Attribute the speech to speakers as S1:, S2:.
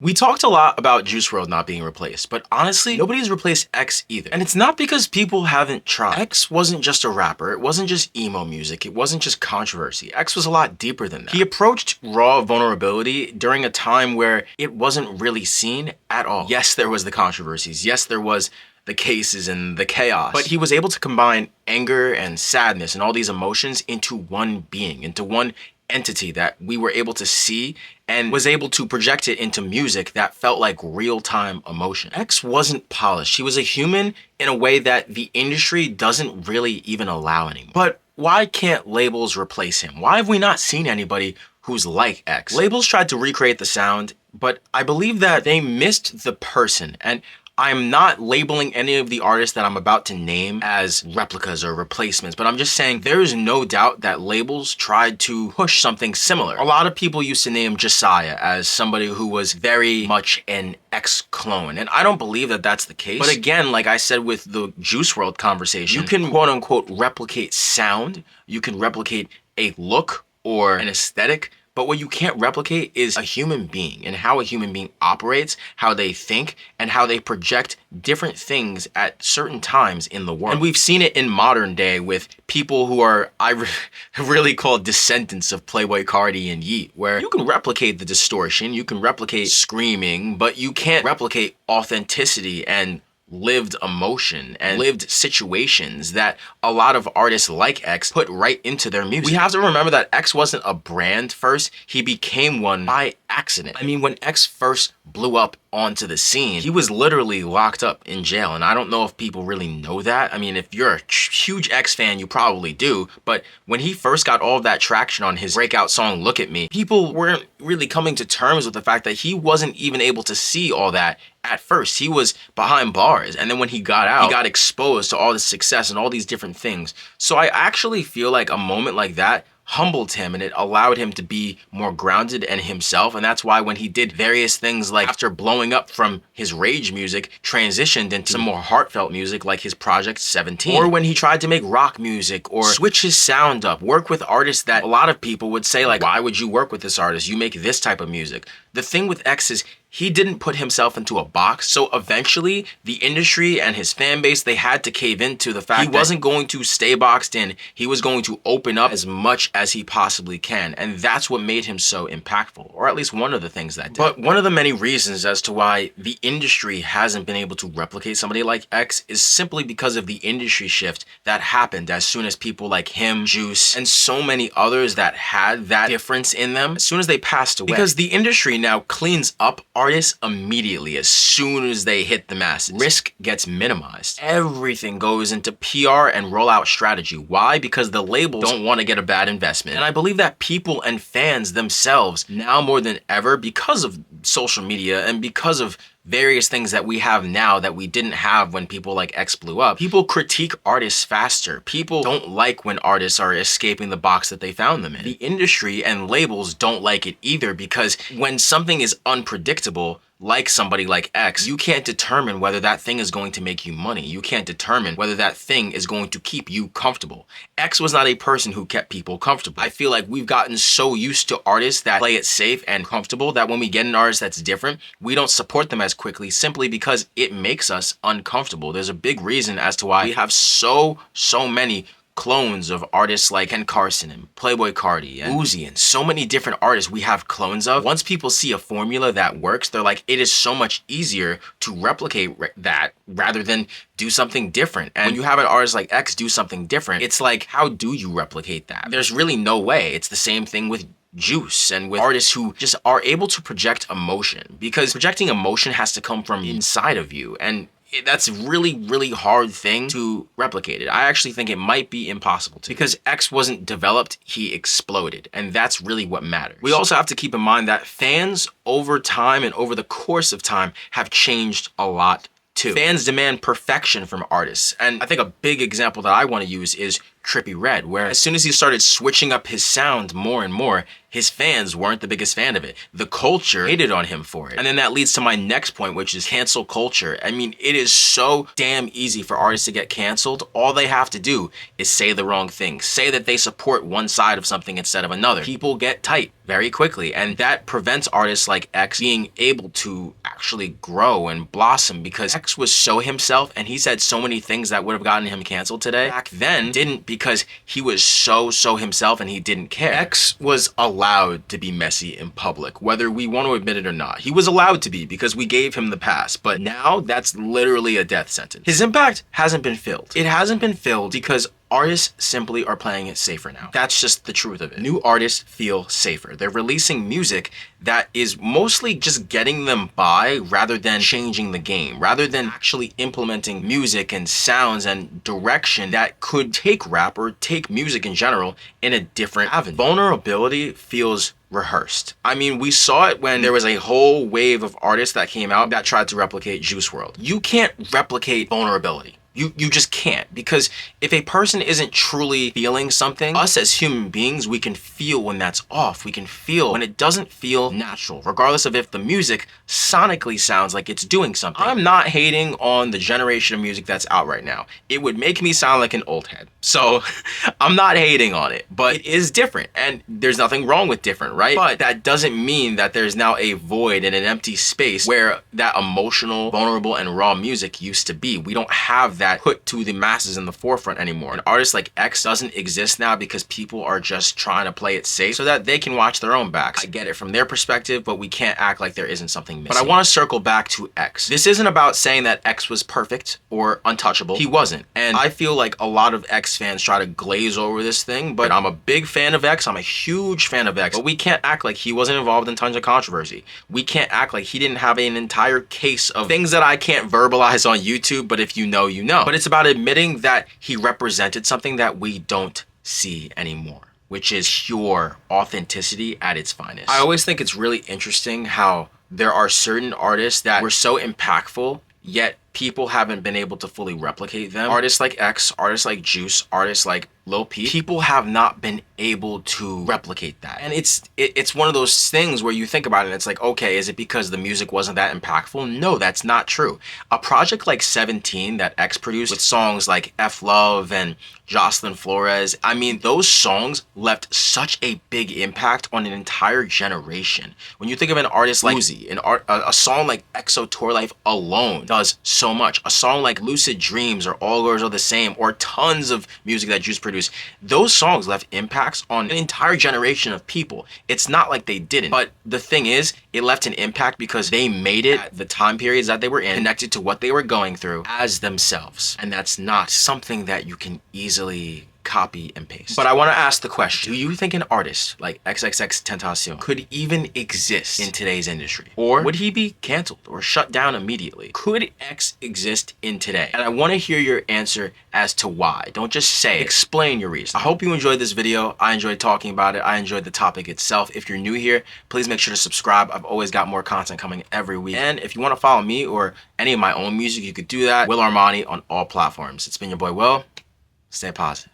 S1: We talked a lot about Juice WRLD not being replaced, but honestly, nobody's replaced X either. And it's not because people haven't tried. X wasn't just a rapper, it wasn't just emo music, it wasn't just controversy. X was a lot deeper than that. He approached raw vulnerability during a time where it wasn't really seen at all. Yes, there was the controversies, yes, there was the cases and the chaos, but he was able to combine anger and sadness and all these emotions into one being, into one entity that we were able to see, and was able to project it into music that felt like real-time emotion. X wasn't polished. He was a human in a way that the industry doesn't really even allow anymore. But why can't labels replace him? Why have we not seen anybody who's like X? Labels tried to recreate the sound, but I believe that they missed the person. And I'm not labeling any of the artists that I'm about to name as replicas or replacements, but I'm just saying there is no doubt that labels tried to push something similar. A lot of people used to name Josiah as somebody who was very much an X clone, and I don't believe that that's the case. But again, like I said with the Juice WRLD conversation, you can quote unquote replicate sound, you can replicate a look or an aesthetic, but what you can't replicate is a human being and how a human being operates, how they think, and how they project different things at certain times in the world. And we've seen it in modern day with people who are, really call descendants of Playboi Carti and Yeat, where you can replicate the distortion, you can replicate screaming, but you can't replicate authenticity and lived emotion and lived situations that a lot of artists like X put right into their music. We have to remember that X wasn't a brand first, he became one by accident. I mean, when X first blew up onto the scene, he was literally locked up in jail, and I don't know if people really know that. I mean, if you're a huge X fan, you probably do, but when he first got all of that traction on his breakout song, Look at Me, people weren't really coming to terms with the fact that he wasn't even able to see all that at first. He was behind bars, and then when he got out, he got exposed to all this success and all these different things. So I actually feel like a moment like that humbled him, and it allowed him to be more grounded and himself. And that's why when he did various things, like after blowing up from his rage music, transitioned into some more heartfelt music like his project 17, or when he tried to make rock music or switch his sound up, work with artists that a lot of people would say, like, why would you work with this artist? You make this type of music. The thing with X is he didn't put himself into a box, so eventually the industry and his fan base, they had to cave into the fact he wasn't going to stay boxed in, he was going to open up as much as he possibly can, and that's what made him so impactful, or at least one of the things that did. But one of the many reasons as to why the industry hasn't been able to replicate somebody like X is simply because of the industry shift that happened as soon as people like him, Juice, and so many others that had that difference in them, as soon as they passed away. Because the industry now cleans up artists immediately as soon as they hit the masses. Risk gets minimized. Everything goes into PR and rollout strategy. Why? Because the labels don't want to get a bad investment. And I believe that people and fans themselves, now more than ever, because of social media and because of various things that we have now that we didn't have when people like X blew up, people critique artists faster. People don't like when artists are escaping the box that they found them in. The industry and labels don't like it either, because when something is unpredictable, like somebody like X, you can't determine whether that thing is going to make you money. You can't determine whether that thing is going to keep you comfortable. X was not a person who kept people comfortable. I feel like we've gotten so used to artists that play it safe and comfortable that when we get an artist that's different, we don't support them as quickly simply because it makes us uncomfortable. There's a big reason as to why we have so many clones of artists like Ken Carson and Playboi Carti and Uzi and so many different artists we have clones of. Once people see a formula that works, they're like, it is so much easier to replicate that rather than do something different. And when you have an artist like X do something different, it's like, how do you replicate that? There's really no way. It's the same thing with Juice and with artists who just are able to project emotion, because projecting emotion has to come from inside of you, and that's a really hard thing to replicate it. I actually think it might be impossible to, because X wasn't developed, he exploded, and that's really what matters. We also have to keep in mind that fans over time and over the course of time have changed a lot too. Fans demand perfection from artists, and I think a big example that I want to use is Trippie Redd, where as soon as he started switching up his sound more and more, his fans weren't the biggest fan of it. The culture hated on him for it. And then that leads to my next point, which is cancel culture. I mean, it is so damn easy for artists to get canceled. All they have to do is say the wrong thing. Say that they support one side of something instead of another. People get tight very quickly, and that prevents artists like X being able to actually grow and blossom, because X was so himself and he said so many things that would have gotten him canceled today. Back then didn't, because he was so himself and he didn't care. X was allowed to be messy in public, whether we want to admit it or not. He was allowed to be because we gave him the pass, but now that's literally a death sentence. His impact hasn't been filled. It hasn't been filled because artists simply are playing it safer now. That's just the truth of it. New artists feel safer. They're releasing music that is mostly just getting them by rather than changing the game, rather than actually implementing music and sounds and direction that could take rap or take music in general in a different avenue. Vulnerability feels rehearsed. I mean, we saw it when there was a whole wave of artists that came out that tried to replicate Juice WRLD. You can't replicate vulnerability. You just can't, because if a person isn't truly feeling something, us as human beings, we can feel when that's off. We can feel when it doesn't feel natural, regardless of if the music sonically sounds like it's doing something. I'm not hating on the generation of music that's out right now. It would make me sound like an old head. So I'm not hating on it, but it is different, and there's nothing wrong with different, right? But that doesn't mean that there's now a void and an empty space where that emotional, vulnerable, and raw music used to be. We don't have that put to the masses in the forefront anymore. An artist like X doesn't exist now because people are just trying to play it safe so that they can watch their own backs. I get it from their perspective, but we can't act like there isn't something missing. But I want to circle back to X. This isn't about saying that X was perfect or untouchable. He wasn't. And I feel like a lot of X fans try to glaze over this thing, but I'm a big fan of X. I'm a huge fan of X. But we can't act like he wasn't involved in tons of controversy. We can't act like he didn't have an entire case of things that I can't verbalize on YouTube, but if you know, you know. But it's about admitting that he represented something that we don't see anymore, which is pure authenticity at its finest. I always think it's really interesting how there are certain artists that were so impactful, yet people haven't been able to fully replicate them. Artists like X, artists like Juice, artists like Lil Peep, people have not been able to replicate that. And it's one of those things where you think about it and it's like, okay, is it because the music wasn't that impactful? No, that's not true. A project like 17 that X produced with songs like F Love and Jocelyn Flores, I mean, those songs left such a big impact on an entire generation. When you think of an artist like Uzi, a song like EXO Tour Life alone does so much. A song like Lucid Dreams or All Girls Are the Same, or tons of music that Juice produced, those songs left impacts on an entire generation of people. It's not like they didn't, but the thing is, it left an impact because they made it at the time periods that they were in, connected to what they were going through as themselves. And that's not something that you can easily copy and paste. But I want to ask the question, do you think an artist like XXXTENTACION could even exist in today's industry? Or would he be canceled or shut down immediately? Could X exist in today? And I want to hear your answer as to why. Don't just say it. Explain your reason. I hope you enjoyed this video. I enjoyed talking about it. I enjoyed the topic itself. If you're new here, please make sure to subscribe. I've always got more content coming every week. And if you want to follow me or any of my own music, you could do that. Will Armani on all platforms. It's been your boy Will. Stay positive.